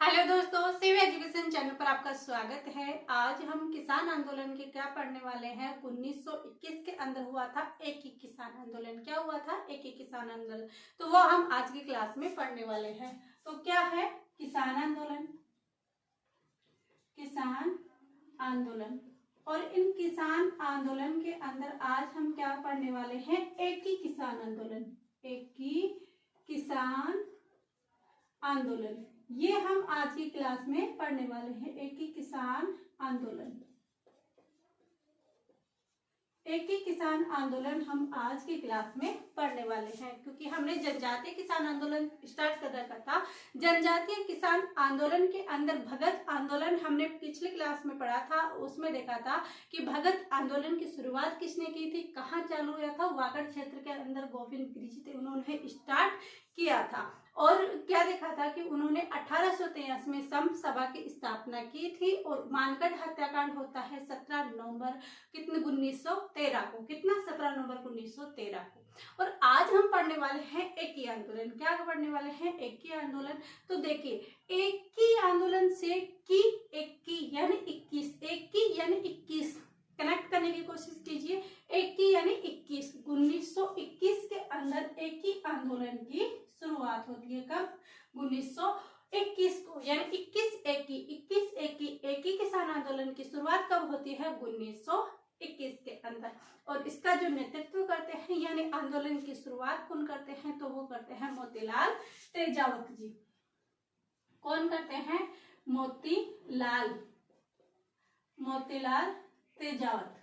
Hello दोस्तों, सिव education channel पर आपका स्वागत है। आज हम किसान आंदोलन के क्या पढ़ने वाले हैं। 1921 के अंदर हुआ था एक ही किसान आंदोलन। क्या हुआ था? एक ही किसान आंदोलन। तो वो हम आज की क्लास में पढ़ने वाले हैं। तो क्या है किसान आंदोलन? किसान आंदोलन। और इन किसान आंदोलन के अंदर आज हम क्या पढ़ने वाले हैं? एक ही किसान आंदोलन। एक ही किसान आंदोलन, ये हम आज की क्लास में पढ़ने वाले हैं। एक ही किसान आंदोलन। एक ही किसान आंदोलन हम आज की क्लास में पढ़ने वाले हैं, क्योंकि हमने जनजातीय किसान आंदोलन स्टार्ट कर रखा था। जनजातीय किसान आंदोलन के अंदर भगत आंदोलन हमने पिछले क्लास में पढ़ा था। उसमें देखा था कि भगत आंदोलन की शुरुआत किसने की थी, कहाँ चालू हुआ था? वागड़ क्षेत्र के अंदर गोविंद गिरी जी थे, उन्होंने स्टार्ट किया था। और क्या देखा था कि उन्होंने 1883 में सम सभा की स्थापना की थी। और मानगढ़ हत्याकांड होता है 17 नवंबर 1913 को। कितना? 17 नवंबर 1913 को। और आज हम पढ़ने वाले हैं एक ही आंदोलन। क्या पढ़ने वाले हैं? एक ही आंदोलन। तो देखिए, एक ही आंदोलन से की एक की यानी 21, एक की यानी 21 कनेक्ट करने की कोशिश कीजिए। एक की यानी 21। 1921 के अंदर एक ही आंदोलन की शुरुआत होती है। कब? 1921 को, यानी 21 एक ही किसान आंदोलन की शुरुआत कब होती है? 1921 के अंदर। और इसका जो नेतृत्व करते हैं यानी आंदोलन की शुरुआत कौन करते हैं? तो वो करते हैं मोतीलाल तेजावत जी। कौन करते हैं? मोतीलाल तेजावत।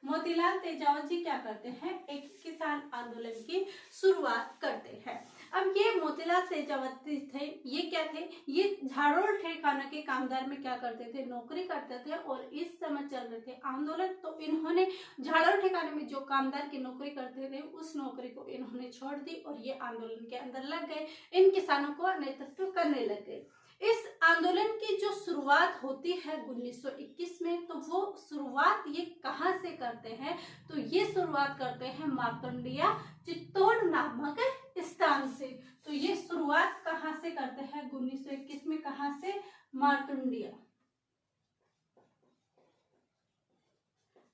मोतीलाल तेजावत जी क्या करते हैं? एक किसान आंदोलन की शुरुआत करते हैं। अब ये मोतीलाल तेजावत थे, ये क्या थे? ये झाड़ोल ठेकाना के कामदार में क्या करते थे? नौकरी करते थे। और इस समय चल रहे थे आंदोलन, तो इन्होंने झाड़ोल ठेकाने में जो कामदार की नौकरी करते थे उस नौकरी को इन्होंने छोड़ दी और ये आंदोलन के अंदर लग गए। इन किसानों को नेतृत्व करने लग गए। इस आंदोलन की जो शुरुआत होती है 1921 में, तो वो शुरुआत ये कहाँ से करते हैं? तो ये शुरुआत करते हैं मार्कंडिया चित्तौड़ नामक स्थान से। तो ये शुरुआत कहाँ से करते हैं 1921 में? कहाँ से? मार्कंडिया।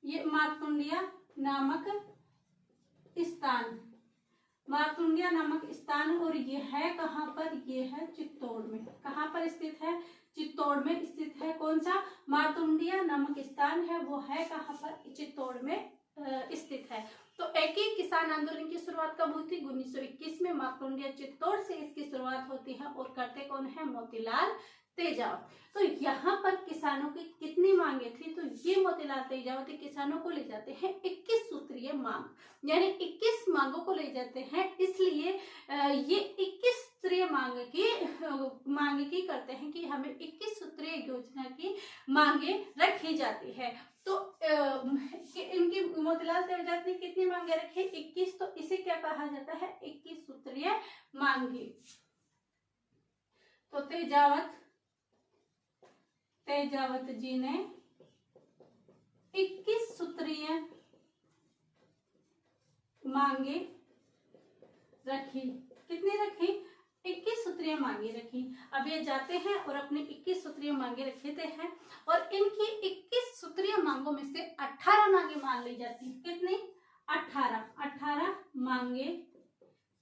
ये मार्कंडिया नामक स्थान, मार्कंडिया नामक स्थान। और ये है कहाँ पर? ये है चित्तौड़ में। कहाँ पर स्थित है? चित्तौड़ में स्थित है। कौन सा? मार्कंडिया नामक स्थान है, वो है कहाँ पर? चित्तौड़ में स्थित है। तो एक ही किसान आंदोलन की शुरुआत कब हुई थी? 1921 में। मार्कंडिया चित्तौड़ से इसकी शुरुआत होती है और करते कौन है? मोतीलाल तेजावत। तो यहाँ पर किसानों की कितनी मांगे थी? तो ये मोतीलाल तेजावत किसानों को ले जाते हैं 21 सूत्रीय मांग, यानी 21 मांगों को ले जाते हैं। इसलिए ये 21 सूत्रीय मांग की करते हैं कि हमें 21 सूत्रीय योजना की मांगे रखी जाती है। तो इनकी मोतीलाल तेजावत ने कितनी मांगे रखी? 21। तो इसे क्या कहा जाता है? 21 सूत्रीय मांगे। तो तेजावत जी ने 21 सूत्रीय मांगे रखी। कितनी रखी? 21 सूत्रीय मांगे रखी। अब ये जाते हैं और अपने 21 सूत्रीय मांगे रखते हैं। और इनकी 21 सूत्रीय मांगों में से 18 मांगे मान ली जाती है। कितनी? 18 मांगे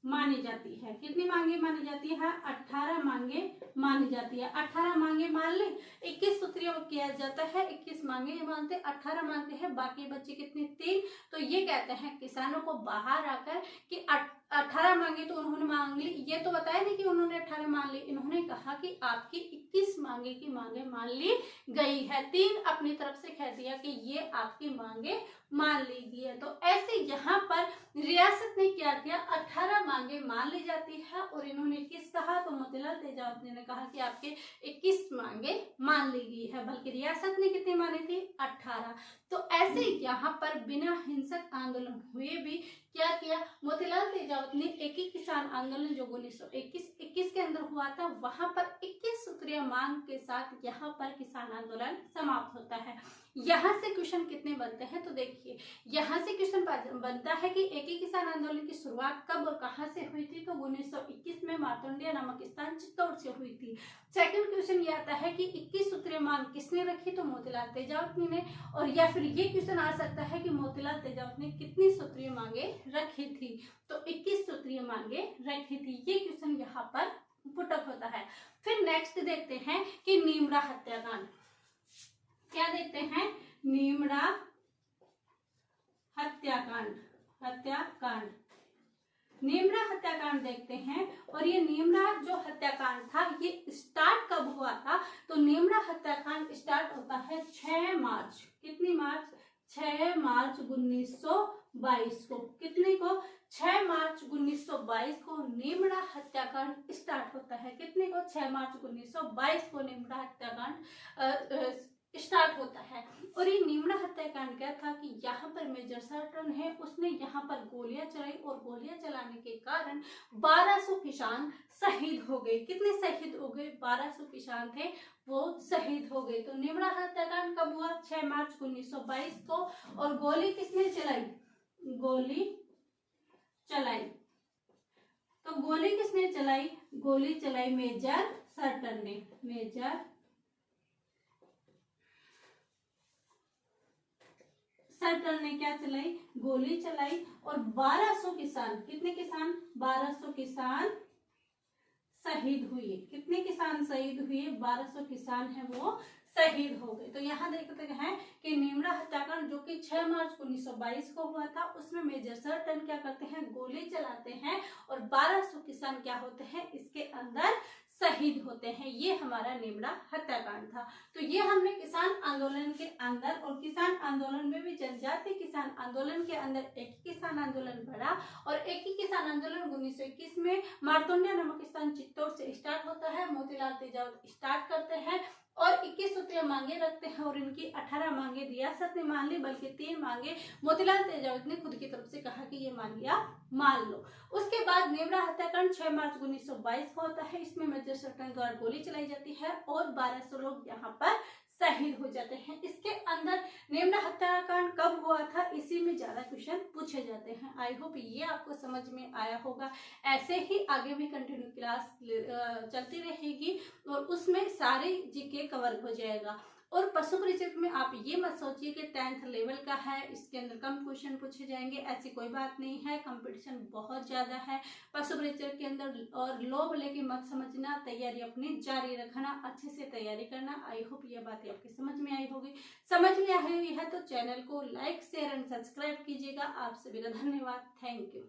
मानी जाती है। कितनी मांगे मानी जाती है? 18 मांगे मानी जाती है। 18 मांगे मान ली, 21 सूत्रीय किया जाता है। 21 मांगे मानते, 18 मानते हैं, बाकी बच्चे कितने? 3। तो ये कहते हैं किसानों को बाहर आकर कि 18 मांगे तो उन्होंने मांग ली। ये तो बताया नहीं कि उन्होंने 18 मान ली। इन्होंने कहा कि आपकी 21 मांगे की मांगे मान ली गई है। 3 अपनी तरफ से कह दिया कि ये आपकी मांगे मान ली गई है। तो ऐसे यहाँ पर रियासत ने क्या किया? 18 मांगे मान ली जाती है। और इन्होंने किस कहा? तो मोतीलाल तेजावत ने कहा कि आपके 21 मांगे मान ली गई है, बल्कि रियासत ने कितनी मानी थी? 18। तो ऐसे यहाँ पर बिना हिंसक आंदोलन हुए भी क्या किया? मोतीलाल तेजावत ने एक ही किसान आंदोलन जो 1921 के अंदर हुआ था, वहां पर 21 सूत्रीय मांग के साथ यहाँ पर किसान आंदोलन समाप्त होता है। यहाँ से क्वेश्चन कितने बनते हैं तो देखिए, यहाँ से क्वेश्चन बनता है कि एकी किसान आंदोलन की शुरुआत कब और कहाँ से हुई थी, तो 1921 में मार्तंडिया नामक स्थान चित्तौड़ से हुई थी। सेकंड क्वेश्चन ये आता है कि 21 सूत्रीय मांग किसने रखी, तो मोतीलाल तेजावत ने। और या फिर ये क्वेश्चन आ सकता है कि मोतीलाल तेजावत ने कितनी सूत्रीय मांगे रखी थी, तो 21 सूत्रीय मांगे रखी थी। ये क्वेश्चन यहाँ पर पुटअप होता है। फिर नेक्स्ट देखते हैं कि नीमरा हत्याकांड। क्या देखते हैं, नीमरा हत्याकांड। नीमरा हत्याकांड देखते हैं। और ये नीमरा जो हत्याकांड था ये स्टार्ट कब हुआ था, तो नीमरा हत्याकांड स्टार्ट होता है 6 मार्च। कितनी मार्च, 6 मार्च 1922 को। कितने को, 6 मार्च 1922 को नीमरा हत्याकांड स्टार्ट होता है। कितने को, 6 मार्च 1922 को नीमरा हत्याकांड स्टार्ट होता है। और ये नीमरा हत्याकांड क्या था कि यहाँ पर मेजर सर्टन है, उसने यहाँ पर गोलियां चलाई और गोलियां चलाने के कारण 1200 किसान शहीद हो गए। कितने शहीद हो गए, 1200 किसान थे वो शहीद हो गए। तो नीमरा हत्याकांड कब हुआ, 6 मार्च 1922 को। और गोली किसने चलाई, गोली चलाई, तो गोली किसने चलाई, गोली चलाई मेजर सर्टन ने। मेजर सर्टन ने क्या चलाई, गोली चलाई। और 1200 किसान, कितने किसान, 1200 किसान शहीद हुए। कितने किसान शहीद हुए, 1200 किसान है वो शहीद हो गए। तो यहाँ देखते हैं कि नीमरा हत्याकांड जो कि 6 मार्च 1922 को हुआ था, उसमें मेजर सर्टन क्या करते हैं, गोली चलाते हैं और 1200 किसान क्या होते हैं इसके अंदर शहीद होते हैं। ये हमारा नीमरा हत्याकांड था। तो ये हमने किसान आंदोलन के अंदर, और किसान आंदोलन में भी जनजातीय किसान आंदोलन के अंदर एक किसान आंदोलन बढ़ा। और एक ही किसान आंदोलन 1921 में मार्तंडिया नामक स्थान चित्तौड़ से स्टार्ट होता है। मोतीलाल तेजावत स्टार्ट करते हैं और 21 सूत्रीय मांगे रखते हैं। और इनकी 18 मांगे रियासत ने मान ली, बल्कि 3 मांगे मोतीलाल तेजावत ने खुद की तरफ से कहा कि ये मांगिया मान लो। उसके बाद नीमरा हत्याकांड 6 मार्च 1922 को होता है। इसमें मेजर सर्टन द्वारा गोली चलाई जाती है और 1200 लोग यहाँ पर शहीद हो जाते हैं। इसके अंदर नीमरा हत्याकांड कब हुआ था, इसी में ज्यादा क्वेश्चन पूछे जाते हैं। आई होप ये आपको समझ में आया होगा। ऐसे ही आगे भी कंटिन्यू क्लास चलती रहेगी और उसमें सारे जीके कवर हो जाएगा। और पशु परिचय में आप ये मत सोचिए कि 10th लेवल का है, इसके अंदर कम क्वेश्चन पूछे जाएंगे, ऐसी कोई बात नहीं है। कंपटीशन बहुत ज्यादा है पशु परिचय के अंदर। और लोभ लेके मत समझना, तैयारी अपनी जारी रखना, अच्छे से तैयारी करना। आई होप ये बातें आपकी समझ में आई होगी। समझ में आई हुई है तो चैनल को लाइक, शेयर एंड सब्सक्राइब कीजिएगा। आप सभी का धन्यवाद। Thank you.